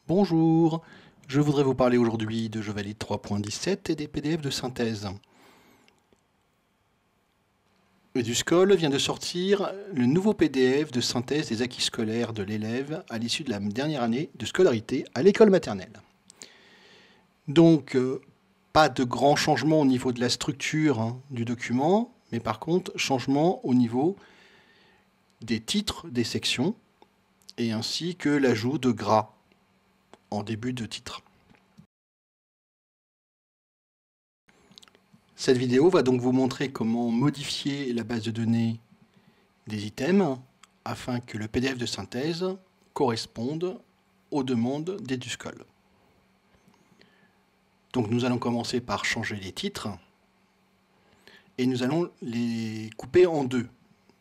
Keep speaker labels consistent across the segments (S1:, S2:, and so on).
S1: Bonjour, je voudrais vous parler aujourd'hui de Jovalite 3.17 et des PDF de synthèse. EduScol vient de sortir le nouveau PDF de synthèse des acquis scolaires de l'élève à l'issue de la dernière année de scolarité à l'école maternelle. Donc, pas de grands changements au niveau de la structure du document, mais par contre, changement au niveau des titres des sections et ainsi que l'ajout de gras en début de titre. Cette vidéo va donc vous montrer comment modifier la base de données des items afin que le PDF de synthèse corresponde aux demandes d'EduScol. Donc nous allons commencer par changer les titres et nous allons les couper en deux.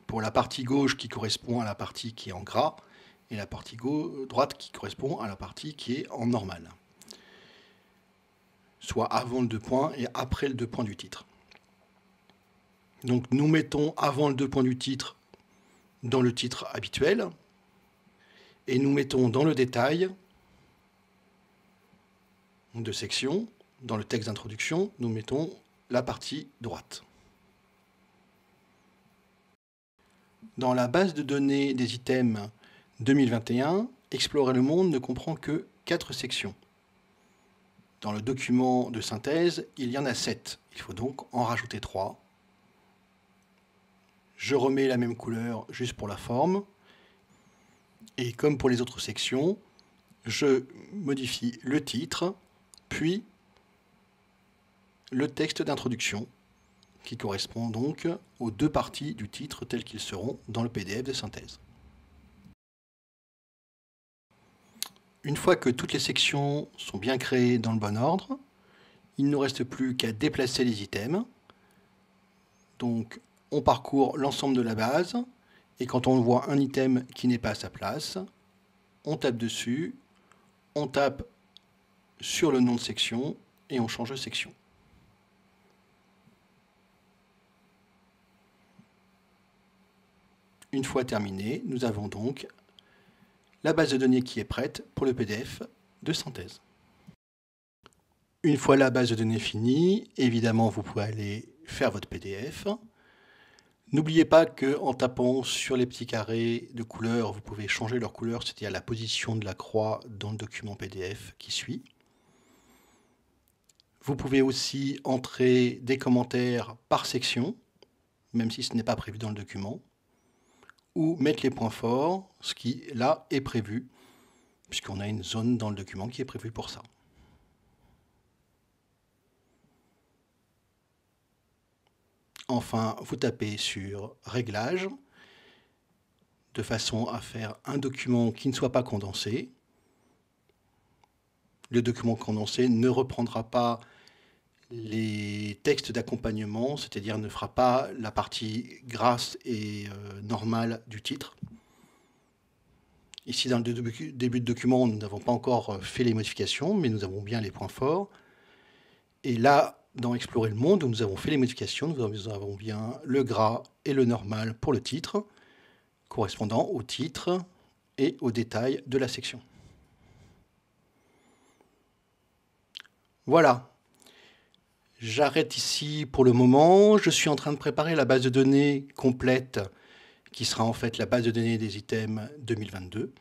S1: Pour la partie gauche qui correspond à la partie qui est en gras et la partie droite qui correspond à la partie qui est en normal. Soit avant le 2 points et après le 2 points du titre. Donc nous mettons avant le 2 points du titre dans le titre habituel et nous mettons dans le détail de section, dans le texte d'introduction, nous mettons la partie droite. Dans la base de données des items 2021, Explorer le monde ne comprend que 4 sections. Dans le document de synthèse, il y en a 7. Il faut donc en rajouter 3. Je remets la même couleur juste pour la forme. Et comme pour les autres sections, je modifie le titre, puis le texte d'introduction, qui correspond donc aux deux parties du titre tels qu'ils seront dans le PDF de synthèse. Une fois que toutes les sections sont bien créées dans le bon ordre, il ne reste plus qu'à déplacer les items. Donc on parcourt l'ensemble de la base, et quand on voit un item qui n'est pas à sa place, on tape dessus, on tape sur le nom de section, et on change de section. Une fois terminé, nous avons donc la base de données qui est prête pour le PDF de synthèse. Une fois la base de données finie, évidemment vous pouvez aller faire votre PDF. N'oubliez pas qu'en tapant sur les petits carrés de couleur, vous pouvez changer leur couleur, c'est-à-dire la position de la croix dans le document PDF qui suit. Vous pouvez aussi entrer des commentaires par section, même si ce n'est pas prévu dans le document, ou mettre les points forts, ce qui là est prévu, puisqu'on a une zone dans le document qui est prévue pour ça. Enfin, vous tapez sur Réglages, de façon à faire un document qui ne soit pas condensé. Le document condensé ne reprendra pas les textes d'accompagnement, c'est-à-dire ne fera pas la partie grasse et normale du titre. Ici, dans le début de document, nous n'avons pas encore fait les modifications, mais nous avons bien les points forts. Et là, dans Explorer le monde, où nous avons fait les modifications, nous avons bien le gras et le normal pour le titre, correspondant au titre et aux détails de la section. Voilà. J'arrête ici pour le moment. Je suis en train de préparer la base de données complète qui sera en fait la base de données des items 2022.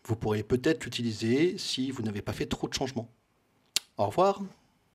S1: Vous pourrez peut-être l'utiliser si vous n'avez pas fait trop de changements. Au revoir.